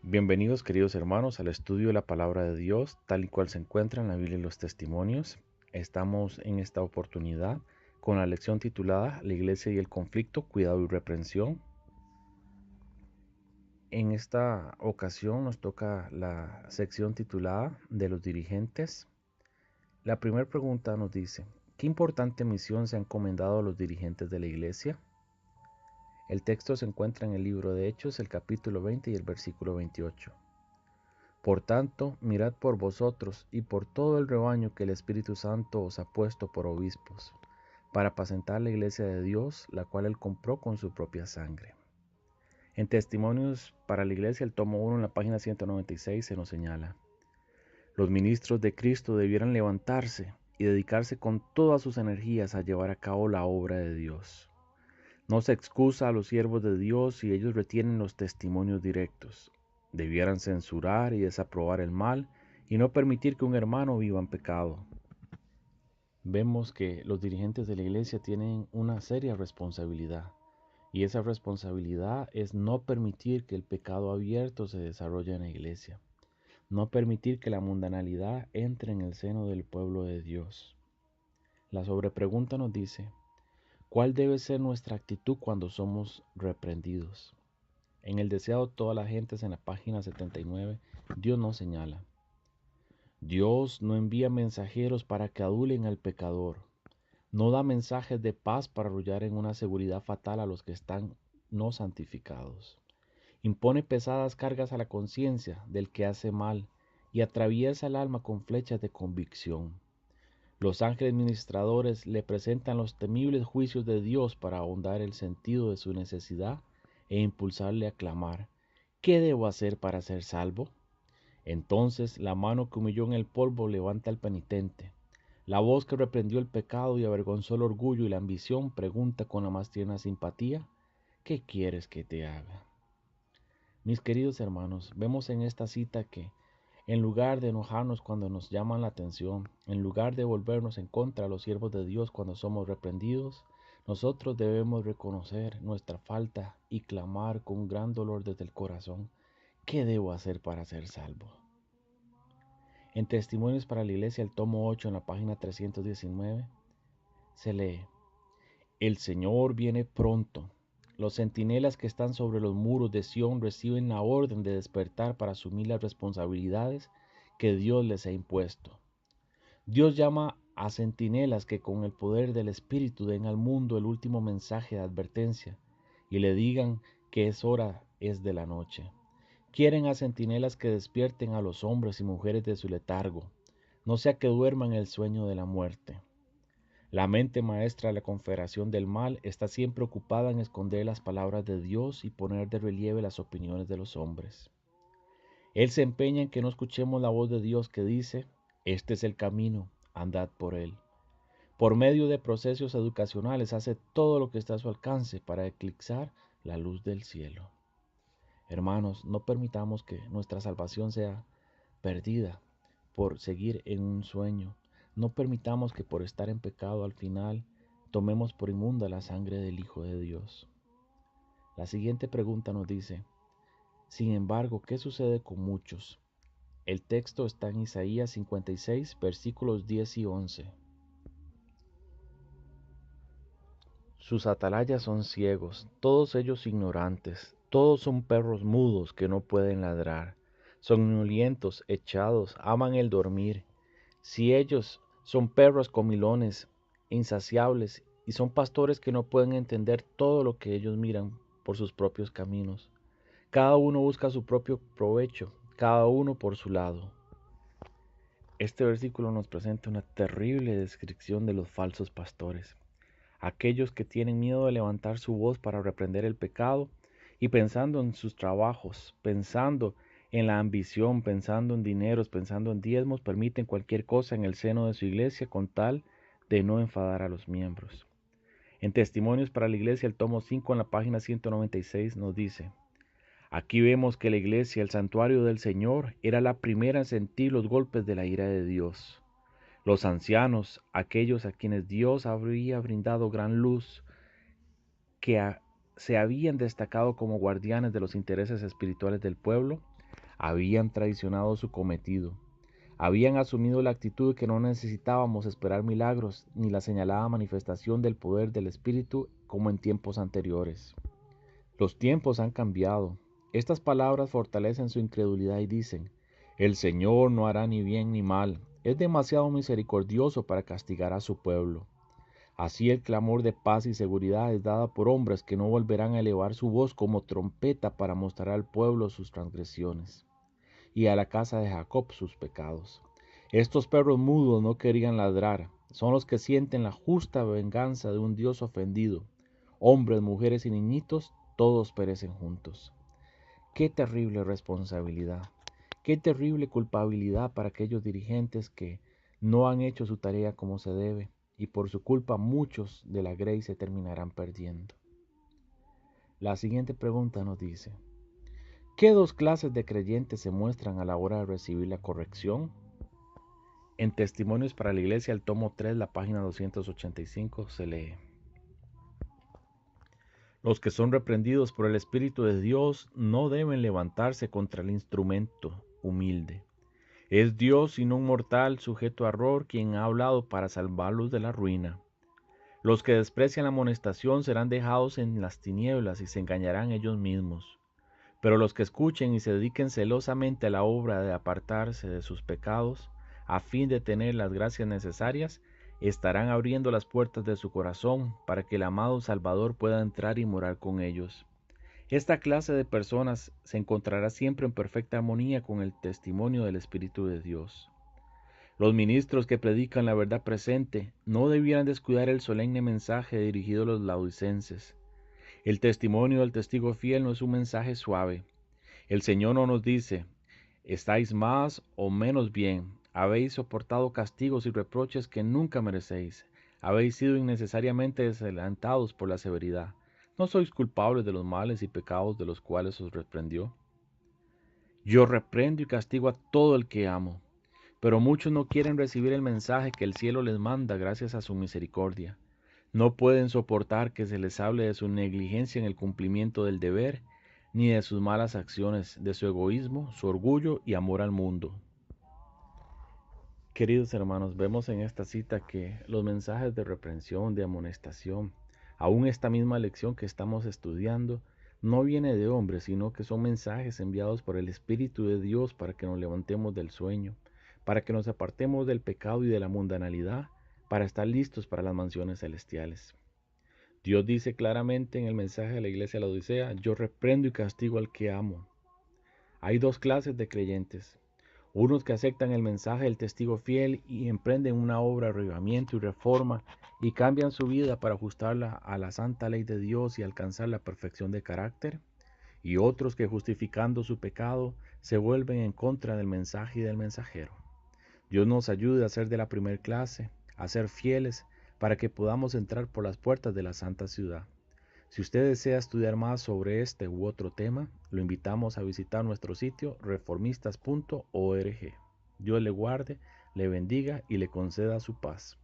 Bienvenidos queridos hermanos al estudio de la palabra de Dios tal y cual se encuentra en la Biblia y los testimonios. Estamos en esta oportunidad con la lección titulada La Iglesia y el conflicto, cuidado y reprensión. En esta ocasión nos toca la sección titulada de los dirigentes. La primera pregunta nos dice, ¿qué importante misión se ha encomendado a los dirigentes de la Iglesia? El texto se encuentra en el libro de Hechos, el capítulo 20 y el versículo 28. Por tanto, mirad por vosotros y por todo el rebaño que el Espíritu Santo os ha puesto por obispos, para apacentar la iglesia de Dios, la cual él compró con su propia sangre. En Testimonios para la Iglesia, el tomo 1, en la página 196, se nos señala: los ministros de Cristo debieran levantarse y dedicarse con todas sus energías a llevar a cabo la obra de Dios. No se excusa a los siervos de Dios si ellos retienen los testimonios directos. Debieran censurar y desaprobar el mal y no permitir que un hermano viva en pecado. Vemos que los dirigentes de la iglesia tienen una seria responsabilidad, y esa responsabilidad es no permitir que el pecado abierto se desarrolle en la iglesia, no permitir que la mundanalidad entre en el seno del pueblo de Dios. La sobrepregunta nos dice: ¿cuál debe ser nuestra actitud cuando somos reprendidos? En el deseado de todas las gentes, en la página 79, Dios nos señala: Dios no envía mensajeros para que adulen al pecador, no da mensajes de paz para arrullar en una seguridad fatal a los que están no santificados. Impone pesadas cargas a la conciencia del que hace mal y atraviesa el alma con flechas de convicción. Los ángeles ministradores le presentan los temibles juicios de Dios para ahondar el sentido de su necesidad e impulsarle a clamar: ¿qué debo hacer para ser salvo? Entonces la mano que humilló en el polvo levanta al penitente. La voz que reprendió el pecado y avergonzó el orgullo y la ambición pregunta con la más tierna simpatía: ¿qué quieres que te haga? Mis queridos hermanos, vemos en esta cita que en lugar de enojarnos cuando nos llaman la atención, en lugar de volvernos en contra de los siervos de Dios cuando somos reprendidos, nosotros debemos reconocer nuestra falta y clamar con gran dolor desde el corazón: ¿qué debo hacer para ser salvo? En Testimonios para la Iglesia, el tomo 8, en la página 319, se lee: el Señor viene pronto. Los centinelas que están sobre los muros de Sión reciben la orden de despertar para asumir las responsabilidades que Dios les ha impuesto. Dios llama a centinelas que con el poder del Espíritu den al mundo el último mensaje de advertencia y le digan que es de la noche. Quieren a centinelas que despierten a los hombres y mujeres de su letargo, no sea que duerman el sueño de la muerte. La mente maestra de la confederación del mal está siempre ocupada en esconder las palabras de Dios y poner de relieve las opiniones de los hombres. Él se empeña en que no escuchemos la voz de Dios que dice: este es el camino, andad por él. Por medio de procesos educacionales hace todo lo que está a su alcance para eclipsar la luz del cielo. Hermanos, no permitamos que nuestra salvación sea perdida por seguir en un sueño. No permitamos que por estar en pecado al final tomemos por inmunda la sangre del Hijo de Dios. La siguiente pregunta nos dice: sin embargo, ¿qué sucede con muchos? El texto está en Isaías 56, versículos 10 y 11. Sus atalayas son ciegos, todos ellos ignorantes, todos son perros mudos que no pueden ladrar, somnolientos, echados, aman el dormir. Si ellos son perros comilones, insaciables, y son pastores que no pueden entender todo lo que ellos miran por sus propios caminos. Cada uno busca su propio provecho, cada uno por su lado. Este versículo nos presenta una terrible descripción de los falsos pastores, aquellos que tienen miedo de levantar su voz para reprender el pecado y pensando en sus trabajos, pensando en la ambición, pensando en dineros, pensando en diezmos, permiten cualquier cosa en el seno de su iglesia con tal de no enfadar a los miembros. En Testimonios para la Iglesia, el tomo 5, en la página 196, nos dice: aquí vemos que la iglesia, el santuario del Señor, era la primera en sentir los golpes de la ira de Dios. Los ancianos, aquellos a quienes Dios habría brindado gran luz, que se habían destacado como guardianes de los intereses espirituales del pueblo, Habían traicionado su cometido. Habían asumido la actitud de que no necesitábamos esperar milagros ni la señalada manifestación del poder del Espíritu como en tiempos anteriores. Los tiempos han cambiado. Estas palabras fortalecen su incredulidad y dicen, el Señor no hará ni bien ni mal, es demasiado misericordioso para castigar a su pueblo. Así el clamor de paz y seguridad es dada por hombres que no volverán a elevar su voz como trompeta para mostrar al pueblo sus transgresiones y a la casa de Jacob sus pecados. Estos perros mudos no querían ladrar, son los que sienten la justa venganza de un Dios ofendido. Hombres, mujeres y niñitos, todos perecen juntos. Qué terrible responsabilidad, qué terrible culpabilidad para aquellos dirigentes que no han hecho su tarea como se debe y por su culpa muchos de la Grey se terminarán perdiendo. La siguiente pregunta nos dice, ¿qué dos clases de creyentes se muestran a la hora de recibir la corrección? En Testimonios para la Iglesia, el tomo 3, la página 285, se lee: los que son reprendidos por el Espíritu de Dios no deben levantarse contra el instrumento humilde. Es Dios y no un mortal sujeto a error quien ha hablado para salvarlos de la ruina. Los que desprecian la amonestación serán dejados en las tinieblas y se engañarán ellos mismos. Pero los que escuchen y se dediquen celosamente a la obra de apartarse de sus pecados, a fin de tener las gracias necesarias, estarán abriendo las puertas de su corazón para que el amado Salvador pueda entrar y morar con ellos. Esta clase de personas se encontrará siempre en perfecta armonía con el testimonio del Espíritu de Dios. Los ministros que predican la verdad presente no debieran descuidar el solemne mensaje dirigido a los laodicenses. El testimonio del testigo fiel no es un mensaje suave. El Señor no nos dice, estáis más o menos bien, habéis soportado castigos y reproches que nunca merecéis, habéis sido innecesariamente desadelantados por la severidad, no sois culpables de los males y pecados de los cuales os reprendió. Yo reprendo y castigo a todo el que amo, pero muchos no quieren recibir el mensaje que el cielo les manda gracias a su misericordia. No pueden soportar que se les hable de su negligencia en el cumplimiento del deber, ni de sus malas acciones, de su egoísmo, su orgullo y amor al mundo. Queridos hermanos, vemos en esta cita que los mensajes de reprensión, de amonestación, aún esta misma lección que estamos estudiando, no viene de hombres, sino que son mensajes enviados por el Espíritu de Dios para que nos levantemos del sueño, para que nos apartemos del pecado y de la mundanalidad, para estar listos para las mansiones celestiales. Dios dice claramente en el mensaje de la iglesia de la Odisea, yo reprendo y castigo al que amo. Hay dos clases de creyentes, unos que aceptan el mensaje del testigo fiel y emprenden una obra de avivamiento y reforma y cambian su vida para ajustarla a la santa ley de Dios y alcanzar la perfección de carácter, y otros que justificando su pecado se vuelven en contra del mensaje y del mensajero. Dios nos ayude a ser de la primera clase, a ser fieles, para que podamos entrar por las puertas de la santa ciudad. Si usted desea estudiar más sobre este u otro tema, lo invitamos a visitar nuestro sitio reformistas.org. Dios le guarde, le bendiga y le conceda su paz.